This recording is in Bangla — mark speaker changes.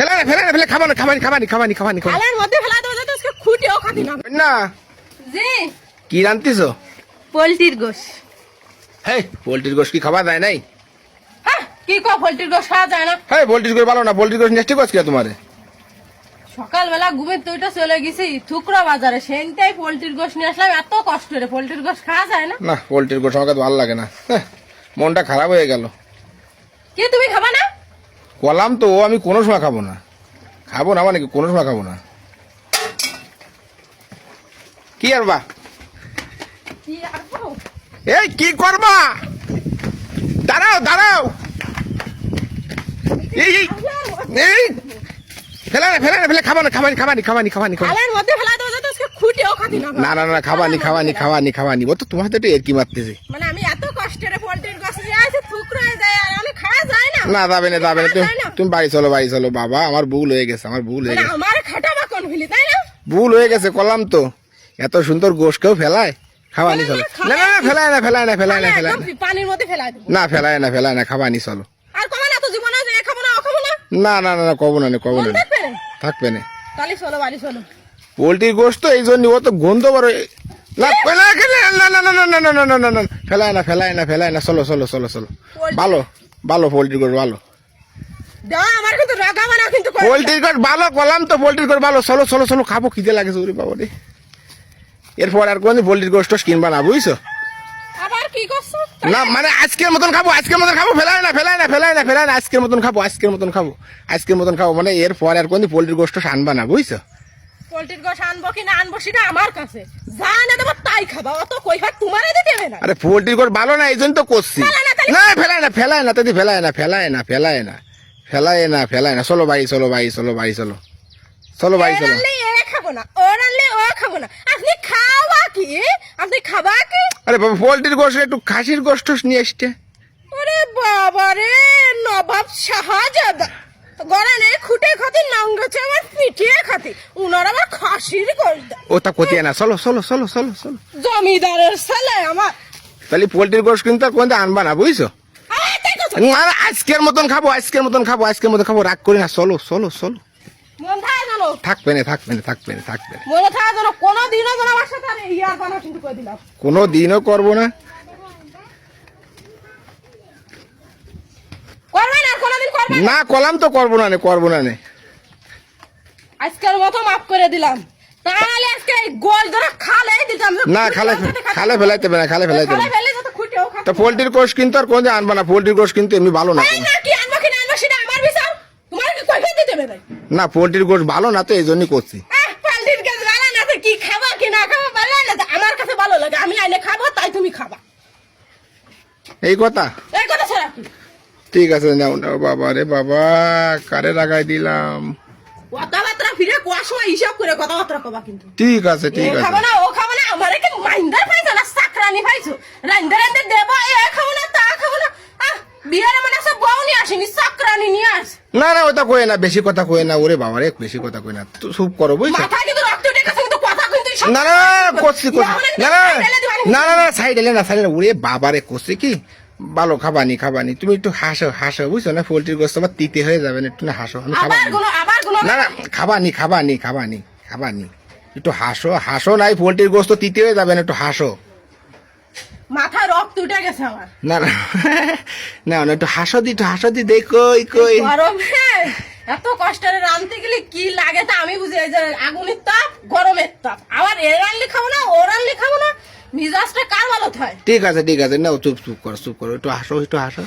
Speaker 1: ফেলা না ফেলা না ফেলে খাবানি খাবানি খাবানি খাবানি খাবানি
Speaker 2: থালার মধ্যে ফেলা দেবো যাতে আজকে খুঁটিও খাতি না।
Speaker 1: না
Speaker 2: জি
Speaker 1: কি রান্তিছো?
Speaker 2: পোলট্রির গোশ।
Speaker 1: হেই পোল্ট্রির গোশ কি খাওয়া যায় নাই?
Speaker 2: হ্যাঁ কি কো পোলট্রির গোশ খাওয়া যায় না?
Speaker 1: হ্যাঁ পোল্ট্রির গোশ ভালো না, পোল্ট্রির গোশ নেস্টি গোশ কে তোমারে?
Speaker 2: সকালবেলা ঘুমের তোইটা চলে গেছি থুকরা বাজারে, সেনটাই পোলট্রির গোশ নিয়ে আসলাম। এত কষ্ট রে, পোলট্রির গোশ খাওয়া যায় না?
Speaker 1: না পোল্ট্রির গোশ আমাকে তো ভালো লাগে না, মনটা খারাপ হয়ে গেল।
Speaker 2: কি তুমি খাবা না?
Speaker 1: কলাম তো আমি কোনো সময় খাবো না, খাবো না মানে কি কোনো সময় খাবো না। কি আর বা
Speaker 2: কি আর করো?
Speaker 1: এই কি করবা? দাঁড়াও দাঁড়াও, এই এই ফেলা না ফেলা না ফেলে খাবো না, খাবানি খাবানি খাবানি খাবানি খাবানি।
Speaker 2: থালার মধ্যে ফেলা দেবো যাতে আজকে খুঁটিও খাতি না।
Speaker 1: না না না খাবানি খাবানি খাবানি খাবানি, ও তো তোমার হাতে একটু এরকি মারতেছে।
Speaker 2: মানে আমি এত কষ্টের পোলট্রির গোশ নিয়ে আসি থুকরা হয়ে যায় আর আমি খাওয়া যায় না।
Speaker 1: না যাবে না যাবে না, তুমি বাড়ি চলো বাড়ি চলো। বাবা আমার ভুল হয়ে গেছে, আমার ভুল হয়ে
Speaker 2: মানে
Speaker 1: গেছে,
Speaker 2: আমার খাটাবা কোন ফেলি তাই না?
Speaker 1: ভুল হয়ে গেছে। কলাম তো এত সুন্দর গোশ কেউ ফেলায়? খাবানি চলো। না না না ফেলায় না ফেলায় না ফেলায় না ফেলায়
Speaker 2: একদম পানির মধ্যে ফেলা দেবো।
Speaker 1: না ফেলায় না ফেলায় না, খাবানি চলো।
Speaker 2: আর কবে না তো জীবনে যে এ খাবো না ও খাবো না।
Speaker 1: না না না না কব না কব না,
Speaker 2: মন থাকবে না?
Speaker 1: থাকবে না।
Speaker 2: তাহলে চলো বাড়ি চলো।
Speaker 1: পোল্ট্রির গোশ তো এই জন্য ও তো গন্ধ বড়। না ফেলায় না না না না না না না না না না ফেলায় না ফেলায় না ফেলায় না, চলো চলো চলো চলো। ভালো ভালো পোল্ট্রির গোশ ভালো,
Speaker 2: দাও আমার কিন্তু রাগা মানা কিন্তু করো না।
Speaker 1: পোল্ট্রির গোশ ভালো। কলাম তো পোল্ট্রির গোশ ভালো, চলো চলো চলো খাবো, খিদে লাগেছে ওরে বাবা রে। এরপর আর কোনদিন পোল্ট্রির গোশ টোশ কিনবা না বুঝছো?
Speaker 2: আবার কি করছো?
Speaker 1: না মানে আজকের মতন খাবো, আজকের মতন খাবো, ফেলায় না ফেলায় না ফেলায় না ফেলায় না, আজকের মতন খাবো, আজকের মতন খাবো, আজকের মতন খাবো। মানে এরপর আর কোনদিন পোল্ট্রির গোশ টোশ আনবা না বুঝছো?
Speaker 2: পোলট্রির গোশ আনবো কি না আনবো সেটা আমার কাছে, যা না দেবো তাই খাবা। অত কইফাত তোমারে দিতে হবে না।
Speaker 1: আরে পোল্ট্রির গোশ ভালো না এই জন্য তো করছি। না ফেলায় না ফেলায় না দিদি, ফেলায় না ফেলায় না ফেলায় না ফেলায় না ফেলায় না, চলো বাড়ি চলো বাড়ি চলো বাড়ি চলো, চলো বাড়ি চলো।
Speaker 2: রানলে এ খাবো না, ও রানলে ও খাবো না। আপনি খাওয়া কি? আপনি খাবা কি?
Speaker 1: আরে বাবা পোল্ট্রির গোশ একটু খাসির গোশ টোশ নিয়ে এসছে।
Speaker 2: ওরে বাবা রে, নবাব শাহজাদা গড়ানে খুঁটে খাতি নাঙ্গছে আমার পিঠিয়ে খাতি, উনার আবার খাসির গোশ দেয়।
Speaker 1: ও তা কোথায় না, চলো চলো চলো চলো চলো।
Speaker 2: জমিদারের ছেলে আমার।
Speaker 1: তাহলে পোল্ট্রির গোশ কিন্তু আর কোনদিন আনবা না বুঝছো?
Speaker 2: তাই কথা।
Speaker 1: না, আজকের মতন খাবো, আজকের মতন খাবো, আজকের মতন খাবো, রাগ করি না, চলো চলো চলো।
Speaker 2: মন থাকে জানো,
Speaker 1: থাকবে না থাকবে না থাকবে না থাকবে না,
Speaker 2: মনে থাকে জানো কোনোদিনও যেন আমার সাথে আর ইয়ার বানা কিন্তু করে দিলাম।
Speaker 1: কোনো দিনও করবো না।
Speaker 2: করবে না, কোনোদিন করবে না।
Speaker 1: না কলাম তো করবো না নে, করবো না নে।
Speaker 2: আজকের মতো মাফ করে দিলাম, তাহলে আজকে এই গোল ধরে খালে দিতাম।
Speaker 1: না খালে খালে ফেলাইতে হবে না, খালে ফেলাইতে হবে
Speaker 2: খালে
Speaker 1: না।
Speaker 2: ফেলে যত খুঁটেও খাতে।
Speaker 1: তো পোল্ট্রির গোশ কিন্তু আর কোনদিন আনবা না, পোল্ট্রির গোশ কিন্তু এমনি ভালো না।
Speaker 2: এই না কি আনবো কি না আনবো সেটা আমার বিচার, তোমার কি কইফাত দিতে হবে ভাই?
Speaker 1: না পোল্ট্রির গোশ ভালো না তো এই জন্যই করছি।
Speaker 2: পাল্টির কাছে ভালো না তো কি খাবা কি না খাবা ভালো না তো আমার কাছে ভালো লাগে, আমি আইলে খাবো তাই তুমি খাবা,
Speaker 1: এই কথা।
Speaker 2: এই কথা ছাড়া কি?
Speaker 1: ঠিক আছে নাও নাও, বাবা রে বাবা কারে লাগাই দিলাম।
Speaker 2: কথাবার্তা ফিরে কোয়ার সময় হিসাব করে কথাবার্তা কবা কিন্তু।
Speaker 1: ঠিক আছে ঠিক
Speaker 2: এ
Speaker 1: আছে।
Speaker 2: খাবো না ও খাবো না, আমারে কি মাইন্দার পাইছো না চাকরানি পাইছো? রাইন্দা রাইন্দা দেবো এ খাবো না তা খাবো না। বিয়ারে মানে সব বউ নিয়ে আসেনি, চাকরানি নিয়ে আস।
Speaker 1: না না ওটা কই না, বেশি কথা কই না, ওরে বাবা রে বেশি কথা কই না, তো চুপ করো বুঝছো?
Speaker 2: মাথা কিন্তু রক্ত উঠে গেছে কিন্তু কথা কিন্তু
Speaker 1: না না করছি করছি না না না না না সাইড এলে না সাইড ওরে বাবা রে করছি কি ভালো খাবানি খাবানি, তুমি একটু হাসো হাসো বুঝছো না, পোল্ট্রির গোশত আবার তিতে হয়ে যাবে না, একটু না হাসো। আমি
Speaker 2: আবার
Speaker 1: খাবানি
Speaker 2: গুলো
Speaker 1: না না খাবানি খাবানি খাবানি খাবানি, একটু হাসো হাসো, নাই পোল্ট্রির গোশত তিতে হয়ে যাবে না, একটু হাসো।
Speaker 2: মাথায় রক্ত উঠে গেছে আমার।
Speaker 1: না না না না একটু হাসো দি, একটু হাসো দি, দেখ কই কই।
Speaker 2: গরমে এত কষ্টের রাঁধতে গেলে কি লাগে তা আমি বুঝি, এই যে আগুনের তাপ গরমের তাপ, আবার এ রান্লি খাবো না ও রান্লি খাবো না, মিজাজটা কার ভালো হয়?
Speaker 1: ঠিক আছে না চুপ চুপ করো চুপ করো, একটু হাসো একটু হাসো।